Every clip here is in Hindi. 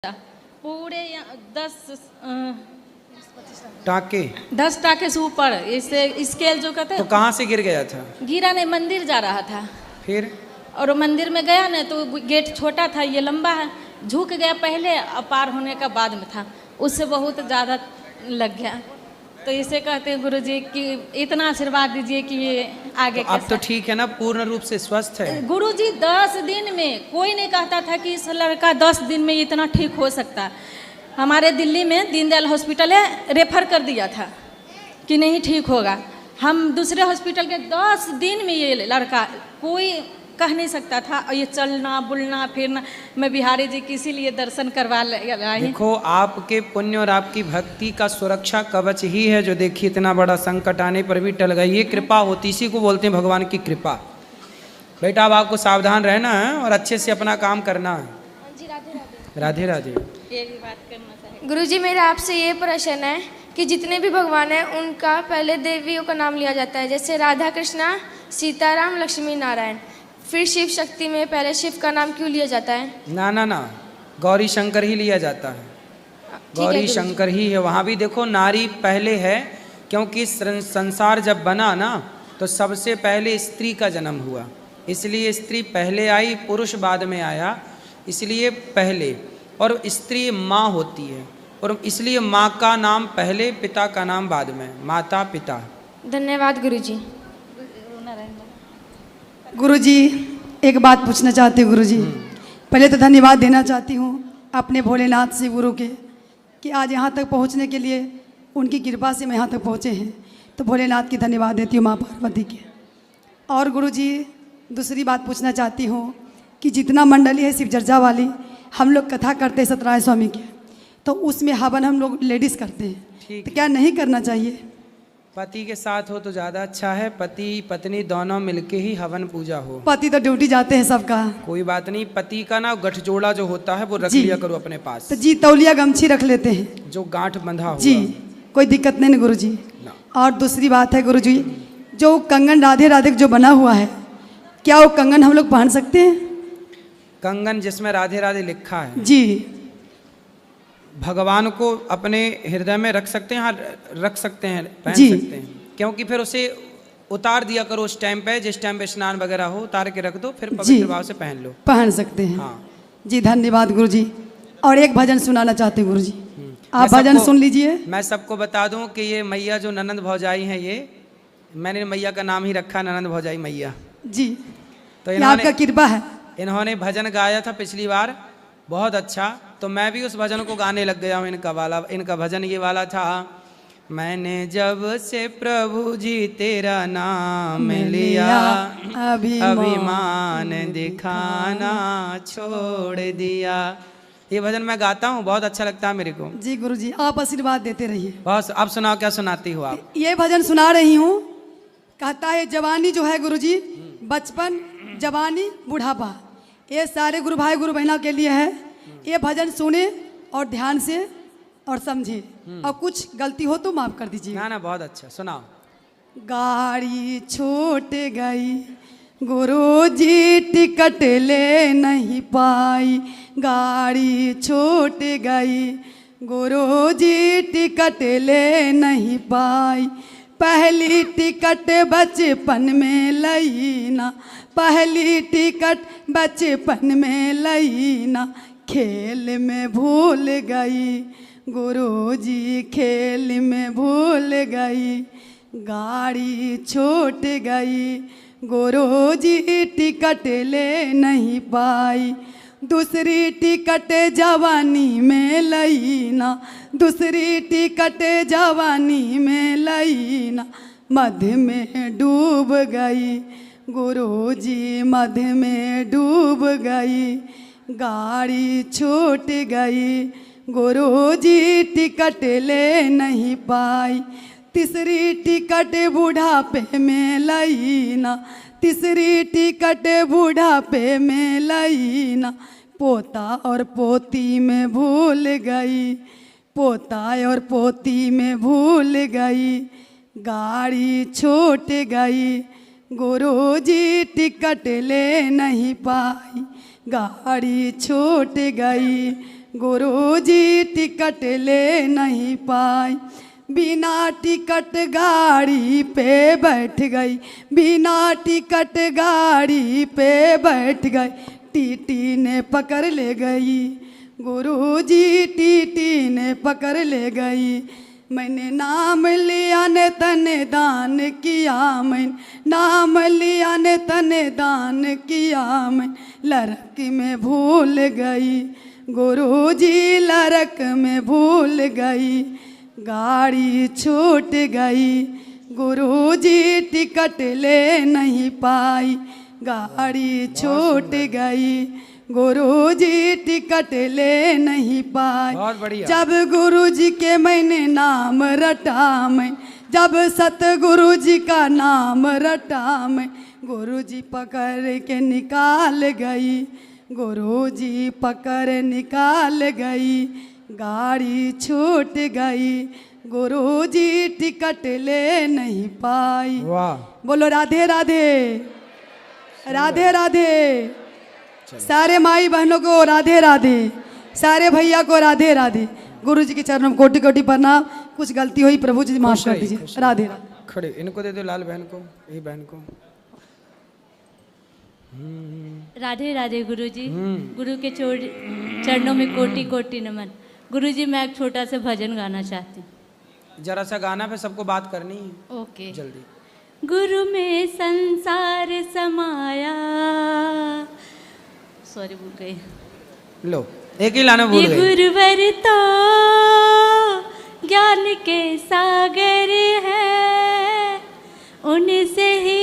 पूरे 10 टाके से ऊपर इसे स्केल जो कहते हैं। तो कहाँ से गिर गया था? गिरा नहीं, मंदिर जा रहा था फिर और मंदिर में गया ना तो गेट छोटा था, ये लंबा है, झुक गया पहले, पार होने का बाद में था, उससे बहुत ज़्यादा लग गया। तो इसे कहते हैं गुरुजी कि इतना आशीर्वाद दीजिए कि ये आगे तो अब तो ठीक है ना, पूर्ण रूप से स्वस्थ है। गुरुजी 10 दिन में, कोई नहीं कहता था कि इस लड़का 10 दिन में इतना ठीक हो सकता है। हमारे दिल्ली में दीनदयाल हॉस्पिटल है, रेफर कर दिया था कि नहीं ठीक होगा। हम दूसरे हॉस्पिटल के 10 दिन में ये लड़का, कोई कह नहीं सकता था, और ये चलना बुलना फिरना। मैं बिहारी जी की इसीलिए दर्शन करवा लाई। देखो, आपके पुण्य और आपकी भक्ति का सुरक्षा कवच ही है जो देखिए इतना बड़ा संकट आने पर भी टल गई। ये कृपा होती, इसी को बोलते हैं भगवान की कृपा। बेटा अब आपको सावधान रहना है और अच्छे से अपना काम करना है। राधे राधे। गुरुजी मेरा आपसे ये प्रश्न है कि जितने भी भगवान हैं उनका पहले देवियों का नाम लिया जाता है, जैसे राधा कृष्णा, सीताराम, लक्ष्मी नारायण, फिर शिव शक्ति में पहले शिव का नाम क्यों लिया जाता है? ना ना ना, गौरी शंकर ही लिया जाता है, गौरी शंकर ही है। वहाँ भी देखो नारी पहले है, क्योंकि संसार जब बना ना तो सबसे पहले स्त्री का जन्म हुआ, इसलिए स्त्री पहले आई, पुरुष बाद में आया, इसलिए पहले। और स्त्री माँ होती है और इसलिए माँ का नाम पहले, पिता का नाम बाद में, माता पिता। धन्यवाद गुरुजी। गुरुजी एक बात पूछना चाहती हूँ गुरुजी। पहले तो धन्यवाद देना चाहती हूँ अपने भोलेनाथ से गुरु के, कि आज यहाँ तक पहुँचने के लिए उनकी कृपा से मैं यहाँ तक पहुँचे हैं, तो भोलेनाथ की धन्यवाद देती हूँ, माँ पार्वती के। और गुरुजी दूसरी बात पूछना चाहती हूँ कि जितना मंडली है शिव चर्चा वाली, हम लोग कथा करते हैं सत्यनारायण स्वामी के, तो उसमें हवन हम लोग लेडीज़ करते हैं, तो क्या नहीं करना चाहिए? पति के साथ हो तो ज़्यादा अच्छा है, पति पत्नी दोनों मिलके ही हवन पूजा हो। पति तो ड्यूटी जाते हैं सबका। कोई बात नहीं, पति का ना गठजोड़ा जो होता है वो रख लिया करो अपने पास। तो जी तौलिया गमछी रख लेते हैं, जो गांठ बंधा हुआ। जी कोई दिक्कत नहीं गुरु जी। और दूसरी बात है गुरु जी, जो कंगन राधे राधे जो बना हुआ है, क्या वो कंगन हम लोग पहन सकते हैं? कंगन जिसमें राधे राधे लिखा है जी, भगवान को अपने हृदय में रख सकते हैं, हाँ रख सकते हैं, पहन सकते हैं, क्योंकि फिर उसे उतार दिया करो उस टाइम पे, जिस टाइम पे स्नान वगैरह हो, उतार के रख दो, फिर पवित्र भाव से पहन लो। पहन सकते हैं। हाँ जी धन्यवाद गुरु जी। और एक भजन सुनाना चाहते गुरु जी, आप भजन सुन लीजिए। मैं सबको बता दूं कि ये मैया जो ननंद भौजाई हैं, ये मैंने मैया का नाम ही रखा ननंद भौजाई मैया जी। तो आपका कृपा है। इन्होंने भजन गाया था पिछली बार, बहुत अच्छा, तो मैं भी उस भजन को गाने लग गया हूँ। इनका भजन ये वाला था, मैंने जब से प्रभु जी तेरा नाम लिया, अभिमान दिखाना छोड़ दिया। ये भजन मैं गाता हूँ, बहुत अच्छा लगता है मेरे को। जी गुरु जी आप आशीर्वाद देते रहिए। बहुत। अब सुनाओ, क्या सुनाती हो आप? ये भजन सुना रही हूँ, कहता है जवानी जो है गुरु जी, बचपन, जवानी, बुढ़ापा, ये सारे गुरु भाई गुरु बहना के लिए है। ये भजन सुने और ध्यान से और समझे, और कुछ गलती हो तो माफ कर दीजिए। ना ना, बहुत अच्छा, सुनाओ। गाड़ी छूट गई गुरुजी टिकट ले नहीं पाई, गाड़ी छूट गई गुरुजी टिकट ले नहीं पाई, पहली टिकट बचपन में लई ना, पहली टिकट बचपन में लई ना, खेल में भूल गई गुरुजी, खेल में भूल गई, गाड़ी छूट गई गुरुजी टिकट ले नहीं पाई, दूसरी टिकट जवानी में लई ना, दूसरी टिकट जवानी में लई ना, मध्य में डूब गई गुरुजी, मध्य में डूब गई, गाड़ी छूट गई गुरुजी टिकट ले नहीं पाई, तीसरी टिकट बुढ़ापे में लई ना, तीसरी टिकट बुढ़ापे में लई ना, पोता और पोती में भूल गई, पोता और पोती में भूल गई, गाड़ी छूट गई गुरुजी टिकट ले नहीं पाई, गाड़ी छूट गई गुरुजी टिकट ले नहीं पाई, बिना टिकट गाड़ी पे बैठ गई, बिना टिकट गाड़ी पे बैठ गई, टीटी ने पकड़ ले गई, गुरुजी टीटी ने पकड़ ले गई। मैंने नाम लिया ने तने दान किया, मैंने नाम लिया ने तने दान किया, मैं लड़क में भूल गई, गुरुजी लड़क में भूल गई, गाड़ी छूट गई, गुरुजी टिकट ले नहीं पाई, गाड़ी छूट गई, गुरुजी टिकट ले नहीं पाई। बहुत बढ़िया। जब गुरुजी के मैंने नाम रटा, मैं जब सतगुरु जी का नाम रटा, मैं गुरुजी पकड़ के निकाल गई, गुरुजी पकड़ निकाल गई, गाड़ी छूट गई, गुरुजी टिकट ले नहीं पाई। वाह, बोलो राधे राधे, राधे राधे। सारे माई बहनों को राधे राधे, सारे भैया को राधे राधे। गुरु जी के चरणों में कोटि कोटि प्रणाम। कुछ गलती हुई प्रभु जी माफ कर दीजिए। राधे राधे। खड़े इनको दे दो, लाल बहन को, ये बहन को। राधे राधे गुरुजी। गुरु के चरणों में कोटि कोटि नमन। गुरुजी मैं एक छोटा सा भजन गाना चाहती हूँ। जरा सा गाना पे सबको बात करनी है। ओके। जल्दी। गुरु में संसार समाया, सॉरी भूल गई। लो एक ही लाना भूल ये गई। गुरुवर तो ज्ञान के सागर है, उनसे ही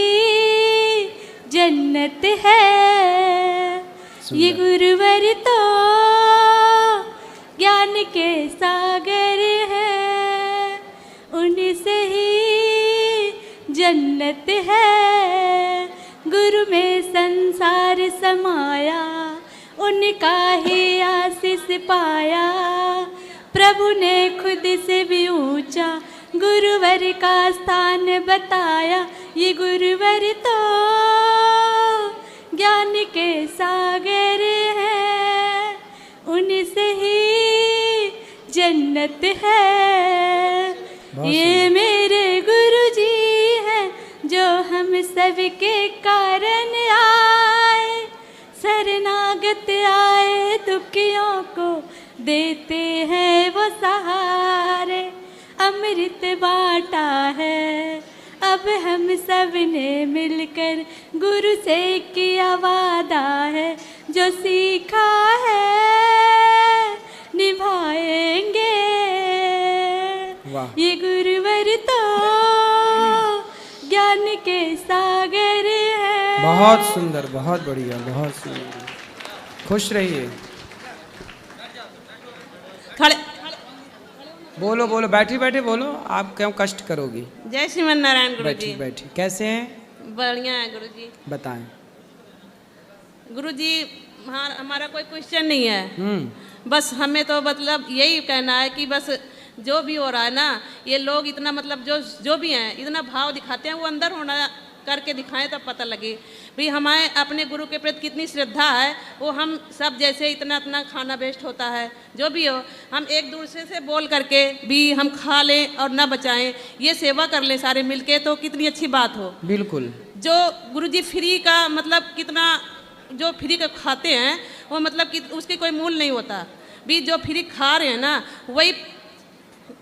जन्नत है। ये गुरुवर तो ज्ञान के सागर है, उनसे ही जन्नत है। गुरु में संसार समाया, उनका ही आशीष पाया। प्रभु ने खुद से भी ऊंचा गुरुवर का स्थान बताया। ये गुरुवर तो ज्ञान के सागर है, उनसे ही जन्नत है। ये मेरे गुरुजी हैं जो हम सबके कारण आए, शरणागत आए दुखियों को देते हैं वो सहारे। अमृत बांटा है अब हम सब ने मिलकर, गुरु से किया वादा है। जो सीखा है निभाएंगे। वाह। ये गुरुवर तो ज्ञान के सागर है। बहुत सुंदर, बहुत बढ़िया, बहुत सुंदर। खुश रहिए। खड़े बोलो बोलो, बैठी बैठी बोलो, आप क्यों कष्ट करोगी। जय श्रीमन नारायण गुरु बैठी जी। बैठी। कैसे हैं, बढ़िया है गुरु जी। बताएं। गुरु जी हमारा कोई क्वेश्चन नहीं है, बस हमें तो मतलब यही कहना है कि बस जो भी हो रहा है ना, ये लोग इतना मतलब जो भी हैं इतना भाव दिखाते हैं, वो अंदर होना करके दिखाएं तब पता लगे भाई हमारे अपने गुरु के प्रति कितनी श्रद्धा है। वो हम सब जैसे इतना इतना खाना वेस्ट होता है, जो भी हो हम एक दूसरे से बोल करके भी हम खा लें और ना बचाएं, ये सेवा कर लें सारे मिलके, तो कितनी अच्छी बात हो। बिल्कुल। जो गुरुजी फ्री का मतलब कितना जो फ्री का खाते हैं वो मतलब कि उसके कोई मूल नहीं होता भी। जो फ्री खा रहे हैं ना वही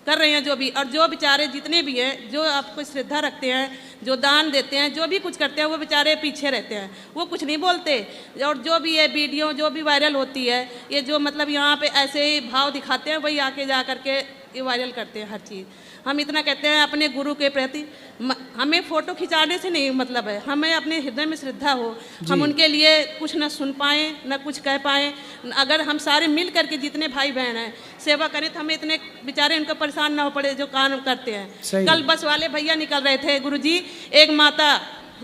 कर रहे हैं जो भी, और जो बेचारे जितने भी हैं जो आपको श्रद्धा रखते हैं, जो दान देते हैं, जो भी कुछ करते हैं, वो बेचारे पीछे रहते हैं, वो कुछ नहीं बोलते। और जो भी है वीडियो जो भी वायरल होती है, ये जो मतलब यहाँ पे ऐसे ही भाव दिखाते हैं, वही आके जा करके ये वायरल करते हैं हर चीज़। हम इतना कहते हैं अपने गुरु के प्रति, हमें फ़ोटो खिंचाने से नहीं मतलब है, हमें अपने हृदय में श्रद्धा हो, हम उनके लिए कुछ ना सुन पाएँ ना कुछ कह पाएँ। अगर हम सारे मिल करके जितने भाई बहन हैं सेवा करें तो हमें इतने बेचारे उनको परेशान ना हो पड़े जो काम करते हैं। कल बस वाले भैया निकल रहे थे, गुरुजी एक माता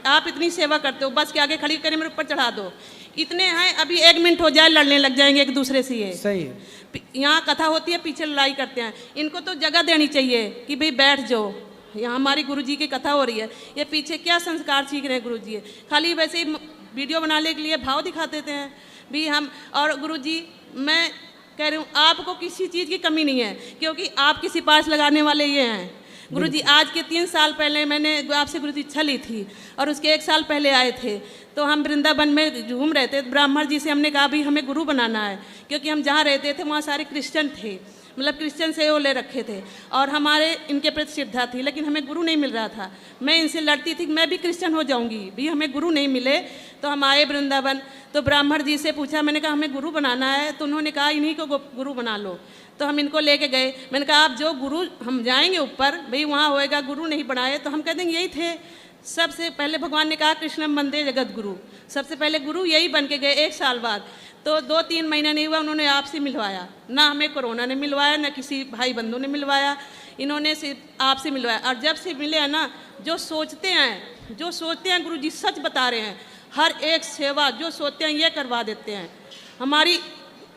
आप इतनी सेवा करते हो, बस के आगे खड़ी करके मेरे ऊपर चढ़ा दो, इतने हैं अभी 1 मिनट हो जाए लड़ने लग जाएंगे एक दूसरे से। ये सही है। यहाँ कथा होती है पीछे लड़ाई करते हैं, इनको तो जगह देनी चाहिए कि भाई बैठ जाओ, यहाँ हमारी गुरुजी की कथा हो रही है, ये पीछे क्या संस्कार सीख रहे हैं गुरुजी, खाली वैसे ही वीडियो बनाने के लिए भाव दिखा देते हैं भी हम। और गुरुजी मैं कह रही हूँ आपको किसी चीज़ की कमी नहीं है, क्योंकि आपकी सिफारिश लगाने वाले ये हैं। गुरुजी आज के 3 साल पहले मैंने आपसे गुरुजी इच्छा ली थी और उसके 1 साल पहले आए थे, तो हम वृंदावन में घूम रहे थे। ब्राह्मण जी से हमने कहा भी हमें गुरु बनाना है, क्योंकि हम जहाँ रहते थे वहाँ सारे क्रिश्चियन थे, मतलब क्रिश्चियन से वो ले रखे थे और हमारे इनके प्रति श्रद्धा थी, लेकिन हमें गुरु नहीं मिल रहा था। मैं इनसे लड़ती थी कि मैं भी क्रिश्चियन हो जाऊंगी, भी हमें गुरु नहीं मिले। तो हम आए वृंदावन, तो ब्राह्मण जी से पूछा, मैंने कहा हमें गुरु बनाना है, तो उन्होंने कहा इन्हीं को गुरु बना लो। तो हम इनको लेके गए, मैंने कहा आप जो गुरु हम जाएंगे ऊपर भाई वहाँ होएगा, गुरु नहीं बनाए तो हम कह देंगे यही थे। सबसे पहले भगवान ने कहा कृष्णम वंदे जगत गुरु, सबसे पहले गुरु यही बन के गए। 1 साल बाद तो 2-3 महीना नहीं हुआ उन्होंने आपसे मिलवाया, ना हमें कोरोना ने मिलवाया, ना किसी भाई बंधु ने मिलवाया, इन्होंने सिर्फ आपसे मिलवाया। और जब से मिले हैं ना, जो सोचते हैं गुरु जी सच बता रहे हैं, हर एक सेवा जो सोचते हैं ये करवा देते हैं। हमारी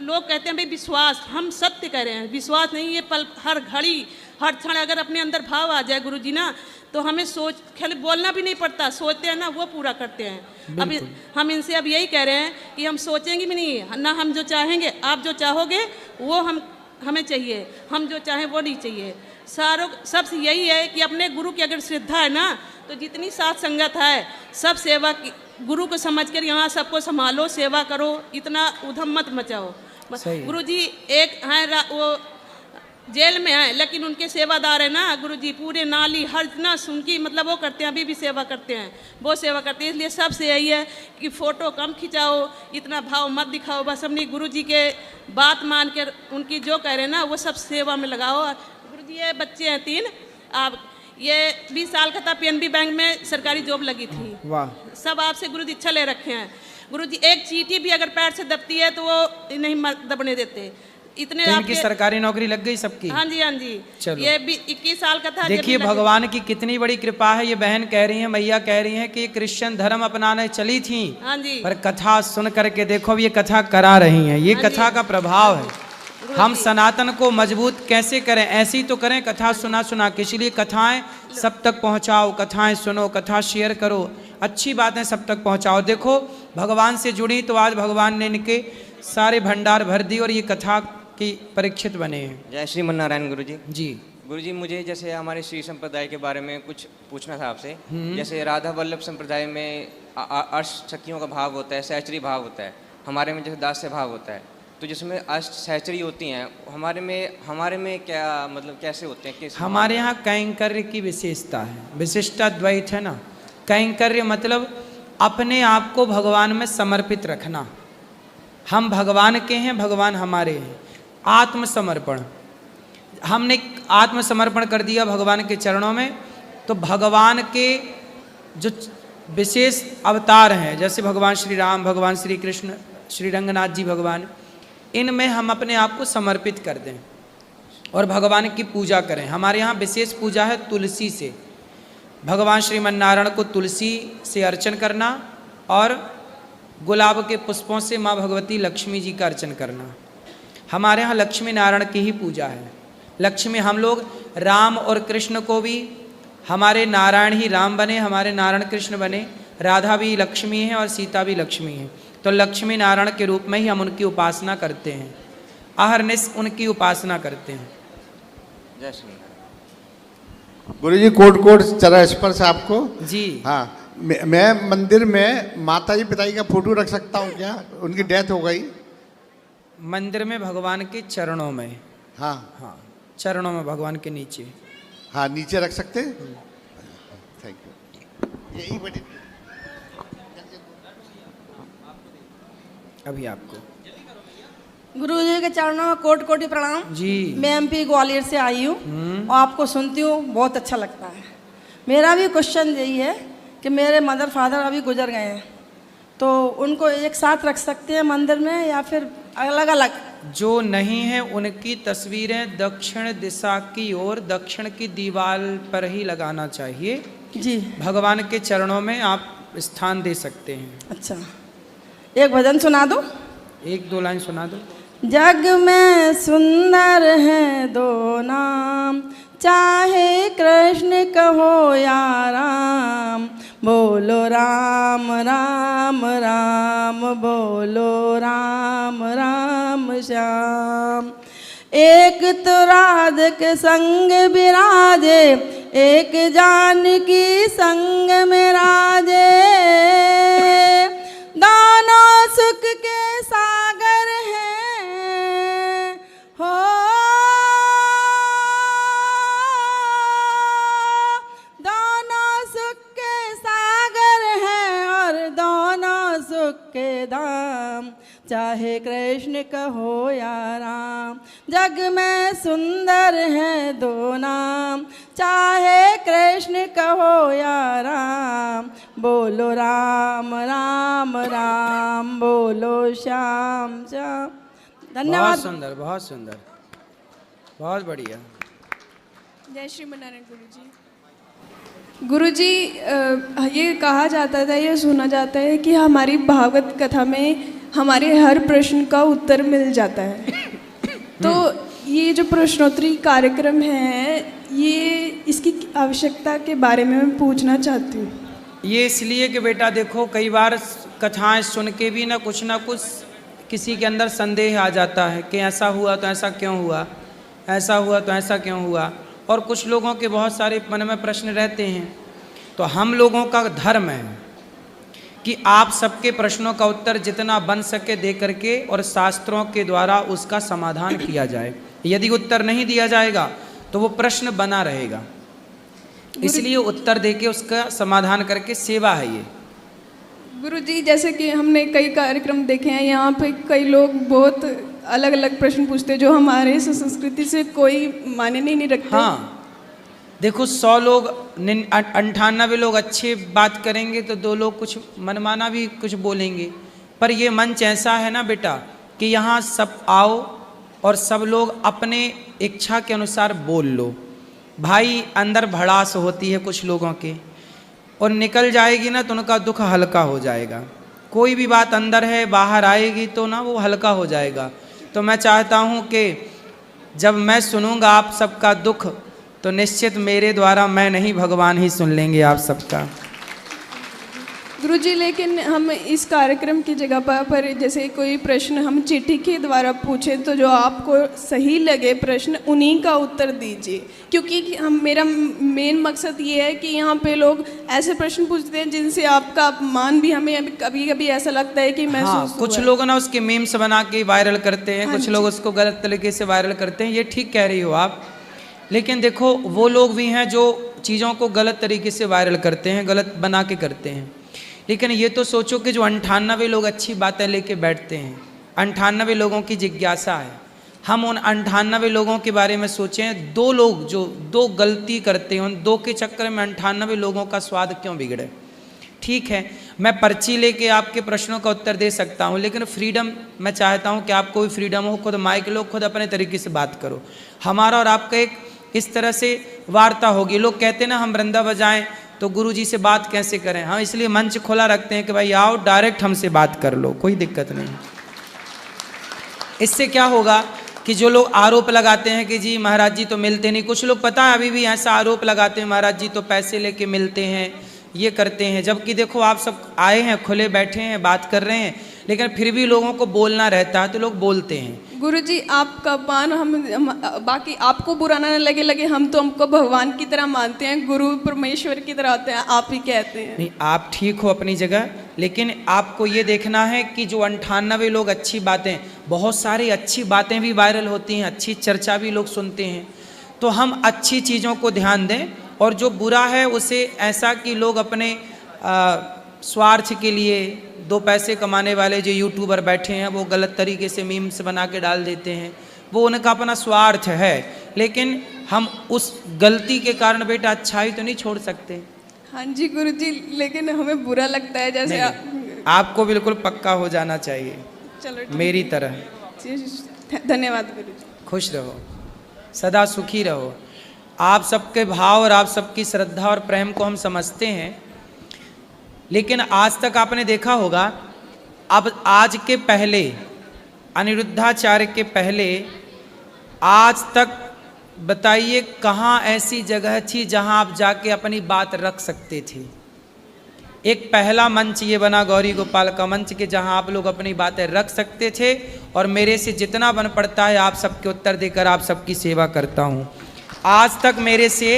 लोग कहते हैं भाई विश्वास, हम सत्य कह रहे हैं, विश्वास नहीं, ये पल हर घड़ी हर क्षण अगर अपने अंदर भाव आ जाए गुरु जी ना, तो हमें सोच खाली बोलना भी नहीं पड़ता, सोचते हैं ना वो पूरा करते हैं। अब हम इनसे अब यही कह रहे हैं कि हम सोचेंगे भी नहीं ना, हम जो चाहेंगे, आप जो चाहोगे वो हमें चाहिए, हम जो चाहें वो नहीं चाहिए। सबसे यही है कि अपने गुरु की अगर श्रद्धा है ना, तो जितनी साथ संगत है सब सेवा की गुरु को समझ कर यहाँ सबको संभालो, सेवा करो, इतना उधम मत मचाओ। गुरु जी एक हैं वो जेल में है, लेकिन उनके सेवादार है ना गुरु जी, पूरे नाली हर ना सुनकी मतलब वो करते हैं, अभी भी सेवा करते हैं, वो सेवा करते हैं। इसलिए सबसे यही है कि फ़ोटो कम खिंचाओ, इतना भाव मत दिखाओ, बस अपनी गुरु जी के बात मान कर उनकी जो कह रहे हैं ना वो सब सेवा में लगाओ। गुरु जी ये बच्चे हैं 3, आप ये 20 साल का था, PNB बैंक में सरकारी जॉब लगी थी। वाह, सब आपसे गुरु जी इच्छा ले रखे हैं। गुरु जी एक चींटी भी अगर पैर से दबती है तो वो नहीं दबने देते, इतने तो इनकी सरकारी नौकरी लग गई सबकी। हाँ जी, हाँ जी। चलो। ये भी 21 साल का था। देखिए भगवान की कितनी बड़ी कृपा है। ये बहन कह रही है, मैया कह रही है कि क्रिश्चियन धर्म अपनाने चली थी, हाँ जी, पर कथा सुन करके देखो ये कथा करा रही हैं। ये कथा का प्रभाव है। हम सनातन को मजबूत कैसे करें, ऐसी तो करें कथा सुना के। इसलिए कथाएं सब तक पहुंचाओ, कथाएं सुनो, कथा शेयर करो, अच्छी बातें सब तक पहुंचाओ। देखो भगवान से जुड़ी तो आज भगवान ने इनके सारे भंडार भर दी और ये कथा की परीक्षित बने हैं। जय श्रीमन नारायण गुरु जी। जी गुरु जी, मुझे जैसे हमारे श्री संप्रदाय के बारे में कुछ पूछना था आपसे। जैसे राधा वल्लभ संप्रदाय में अष्ट सखियों का भाव होता है, सहचरी भाव होता है, हमारे में जैसे दास्य भाव होता है, तो जिसमें अष्ट सहचरी होती हैं, हमारे में क्या मतलब कैसे होते हैं? किस हमारे यहाँ कैंकर्य की विशेषता है, विशिष्टा द्वैत है ना। कैंकर्य मतलब अपने आप को भगवान में समर्पित रखना। हम भगवान के हैं, भगवान हमारे हैं। आत्मसमर्पण, हमने आत्मसमर्पण कर दिया भगवान के चरणों में, तो भगवान के जो विशेष अवतार हैं, जैसे भगवान श्री राम, भगवान श्री कृष्ण, श्री रंगनाथ जी भगवान, इनमें हम अपने आप को समर्पित कर दें और भगवान की पूजा करें। हमारे यहाँ विशेष पूजा है तुलसी से। भगवान श्रीमन नारायण को तुलसी से अर्चन करना और गुलाब के पुष्पों से माँ भगवती लक्ष्मी जी का अर्चन करना। हमारे यहाँ लक्ष्मी नारायण की ही पूजा है। लक्ष्मी, हम लोग राम और कृष्ण को भी, हमारे नारायण ही राम बने, हमारे नारायण कृष्ण बने, राधा भी लक्ष्मी है और सीता भी लक्ष्मी है, तो लक्ष्मी नारायण के रूप में ही हम उनकी उपासना करते हैं, अहरनिश उनकी उपासना करते हैं। जय श्री गुरु जी, कोट चरण स्पर्श आपको जी। हाँ, मैं मंदिर में माता जी पिताजी का फोटो रख सकता हूँ क्या? उनकी डेथ हो गई। मंदिर में भगवान के चरणों में? हाँ हाँ, चरणों में भगवान के नीचे। हाँ, नीचे रख सकते हैं। Thank you. यही बड़ी अभी आपको गुरु जी के चरणों में कोटि कोटि प्रणाम जी। मैं MP ग्वालियर से आई हूँ और आपको सुनती हूँ, बहुत अच्छा लगता है। मेरा भी क्वेश्चन यही है कि मेरे मदर फादर अभी गुजर गए हैं, तो उनको एक साथ रख सकते हैं मंदिर में या फिर अलग अलग? जो नहीं है उनकी तस्वीरें दक्षिण दिशा की ओर, दक्षिण की दीवार पर ही लगाना चाहिए जी। भगवान के चरणों में आप स्थान दे सकते हैं। अच्छा, एक भजन सुना दो, 1-2 लाइन सुना दो। जग में सुंदर है दो नाम, चाहे कृष्ण कहो या राम, बोलो राम राम राम, बोलो राम राम श्याम। एक तो राधिके संग विराजे, एक जानकी संग में राजे। दोनों सुख के सागर हैं हो, दोनों सुख के सागर हैं और दोनों सुख के धाम। चाहे कृष्ण कहो या राम, जग में सुंदर हैं दो नाम। चाहे कृष्ण कहो या राम, बोलो राम राम राम, बोलो श्याम श्याम। धन्यवाद। बहुत सुंदर, बहुत सुंदर, बहुत बढ़िया। जय श्रीमनारायण गुरुजी। ये कहा जाता था, ये सुना जाता है कि हमारी भागवत कथा में हमारे हर प्रश्न का उत्तर मिल जाता है। तो ये जो प्रश्नोत्तरी कार्यक्रम है, ये इसकी आवश्यकता के बारे में मैं पूछना चाहती हूँ। ये इसलिए कि बेटा देखो, कई बार कथाएं सुन के भी ना कुछ किसी के अंदर संदेह आ जाता है कि ऐसा हुआ तो ऐसा क्यों हुआ, ऐसा हुआ तो ऐसा क्यों हुआ, और कुछ लोगों के बहुत सारे मन में प्रश्न रहते हैं। तो हम लोगों का धर्म है कि आप सबके प्रश्नों का उत्तर जितना बन सके दे करके और शास्त्रों के द्वारा उसका समाधान किया जाए। यदि उत्तर नहीं दिया जाएगा तो वो प्रश्न बना रहेगा, इसलिए उत्तर देके उसका समाधान करके सेवा है ये। गुरुजी, जैसे कि हमने कई कार्यक्रम देखे हैं, यहाँ पे कई लोग बहुत अलग अलग प्रश्न पूछते हैं जो हमारे संस्कृति से कोई मायने नहीं रखते। हाँ, देखो 100 लोग 98 लोग अच्छे बात करेंगे तो 2 लोग कुछ मनमाना भी कुछ बोलेंगे। पर ये मंच ऐसा है ना बेटा कि यहाँ सब आओ और सब लोग अपने इच्छा के अनुसार बोल लो। भाई अंदर भड़ास होती है कुछ लोगों के, और निकल जाएगी ना तो उनका दुख हल्का हो जाएगा। कोई भी बात अंदर है बाहर आएगी तो ना वो हल्का हो जाएगा। तो मैं चाहता हूँ कि जब मैं सुनूंगा आप सबका दुख तो निश्चित मेरे द्वारा मैं नहीं, भगवान ही सुन लेंगे आप सबका। गुरुजी, लेकिन हम इस कार्यक्रम की जगह पर जैसे कोई प्रश्न हम चिट्ठी के द्वारा पूछें तो जो आपको सही लगे प्रश्न उन्हीं का उत्तर दीजिए, क्योंकि मेरा मेन मकसद ये है कि यहाँ पे लोग ऐसे प्रश्न पूछते हैं जिनसे आपका अपमान भी हमें कभी कभी ऐसा लगता है कि महसूस हुआ। कुछ लोग ना उसके मीम्स बना के वायरल करते हैं, कुछ लोग उसको गलत तरीके से वायरल करते हैं, ये ठीक कह रही हो आप। लेकिन देखो वो लोग भी हैं जो चीज़ों को गलत तरीके से वायरल करते हैं, गलत बना के करते हैं। लेकिन ये तो सोचो कि जो 98 लोग अच्छी बातें लेके बैठते हैं, 98 लोगों की जिज्ञासा है, हम उन 98 लोगों के बारे में सोचें। 2 लोग जो 2 गलती करते हैं, उन 2 के चक्कर में 98 लोगों का स्वाद क्यों बिगड़े। ठीक है, मैं पर्ची लेके आपके प्रश्नों का उत्तर दे सकता हूँ, लेकिन फ्रीडम मैं चाहता हूँ कि आपको भी फ्रीडम हो, खुद माइक लो, खुद अपने तरीके से बात करो। हमारा और आपका एक इस तरह से वार्ता होगी। लोग कहते हैं ना हम वृंदा बजाएं तो गुरुजी से बात कैसे करें, हम इसलिए मंच खुला रखते हैं कि भाई आओ डायरेक्ट हमसे बात कर लो, कोई दिक्कत नहीं। इससे क्या होगा कि जो लोग आरोप लगाते हैं कि जी महाराज जी तो मिलते नहीं, कुछ लोग पता है अभी भी ऐसा आरोप लगाते हैं महाराज जी तो पैसे लेके मिलते हैं, ये करते हैं। जबकि देखो आप सब आए हैं, खुले बैठे हैं, बात कर रहे हैं, लेकिन फिर भी लोगों को बोलना रहता है तो लोग बोलते हैं। गुरुजी, आपका पान हम बाकी आपको बुरा ना लगे हम तो हमको भगवान की तरह मानते हैं, गुरु परमेश्वर की तरह आते हैं, आप ही कहते हैं। नहीं, आप ठीक हो अपनी जगह, लेकिन आपको ये देखना है कि जो 98 लोग अच्छी बातें, बहुत सारी अच्छी बातें भी वायरल होती हैं, अच्छी चर्चा भी लोग सुनते हैं, तो हम अच्छी चीज़ों को ध्यान दें, और जो बुरा है उसे ऐसा कि लोग अपने स्वार्थ के लिए 2 पैसे कमाने वाले जो यूट्यूबर बैठे हैं वो गलत तरीके से मीम्स बना के डाल देते हैं, वो उनका अपना स्वार्थ है। लेकिन हम उस गलती के कारण बेटा अच्छाई तो नहीं छोड़ सकते। हाँ जी गुरुजी, लेकिन हमें बुरा लगता है जैसे आपको बिल्कुल पक्का हो जाना चाहिए, चलो मेरी तरह। धन्यवाद गुरुजी। खुश रहो, सदा सुखी रहो। आप सबके भाव और आप सबकी श्रद्धा और प्रेम को हम समझते हैं, लेकिन आज तक आपने देखा होगा, अब आज के पहले, अनिरुद्धाचार्य के पहले आज तक बताइए कहाँ ऐसी जगह थी जहाँ आप जाके अपनी बात रख सकते थे। एक पहला मंच ये बना गौरी गोपाल का मंच के जहाँ आप लोग अपनी बातें रख सकते थे और मेरे से जितना बन पड़ता है आप सबके उत्तर देकर आप सबकी सेवा करता हूँ। आज तक मेरे से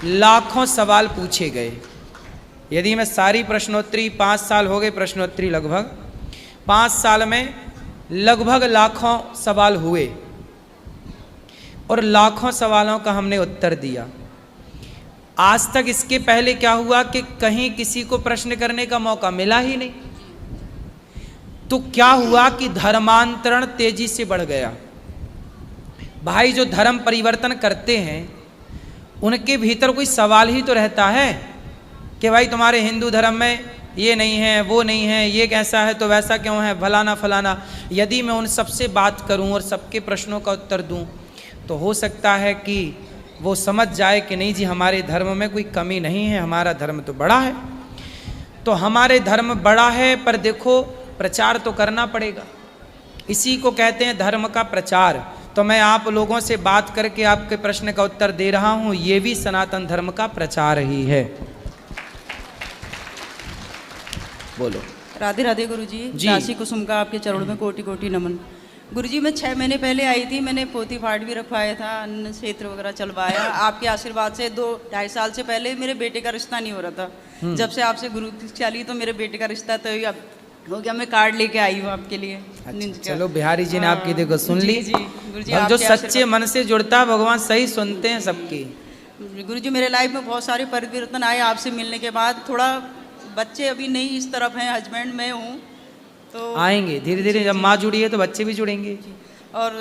लाखों सवाल पूछे गए। यदि मैं सारी प्रश्नोत्तरी 5 साल हो गए प्रश्नोत्तरी लगभग 5 साल में लगभग लाखों सवाल हुए और लाखों सवालों का हमने उत्तर दिया। आज तक इसके पहले क्या हुआ कि कहीं किसी को प्रश्न करने का मौका मिला ही नहीं। तो क्या हुआ कि धर्मांतरण तेजी से बढ़ गया। भाई जो धर्म परिवर्तन करते हैं उनके भीतर कोई सवाल ही तो रहता है कि भाई तुम्हारे हिंदू धर्म में ये नहीं है, वो नहीं है, ये कैसा है तो वैसा क्यों है, फलाना फलाना। यदि मैं उन सबसे बात करूं और सबके प्रश्नों का उत्तर दूं तो हो सकता है कि वो समझ जाए कि नहीं जी हमारे धर्म में कोई कमी नहीं है, हमारा धर्म तो बड़ा है। तो हमारे धर्म बड़ा है पर देखो प्रचार तो करना पड़ेगा, इसी को कहते हैं धर्म का प्रचार। तो मैं आप लोगों से बात करके आपके प्रश्न का उत्तर दे रहा हूं, ये भी सनातन धर्म का प्रचार ही है। बोलो। राधे राधे गुरुजी। जी। दासी कुसुम का आपके चरणों में कोटि कोटि नमन। गुरुजी मैं 6 महीने पहले आई थी, मैंने पोथी पाठ भी रखवाया था, अन्न क्षेत्र वगैरह चलवाया। आपके आशीर्वाद से 2-2.5 साल से पहले मेरे बेटे का रिश्ता नहीं हो रहा था। जब से आपसे गुरु चली तो मेरे बेटे का रिश्ता तो अब हो गया। मैं कार्ड लेके आई हूँ आपके लिए। अच्छा, चलो बिहारी जी ने आपकी देखो सुन ली। जी गुरुजी, जो सच्चे मन से जुड़ता है भगवान सही सुनते हैं सबकी। गुरुजी मेरे लाइफ में बहुत सारे परिवर्तन आए आपसे मिलने के बाद। थोड़ा बच्चे अभी नहीं इस तरफ हैं, हस्बैंड मैं हूँ तो आएंगे धीरे धीरे। जब माँ जुड़ी है तो बच्चे भी जुड़ेंगे। और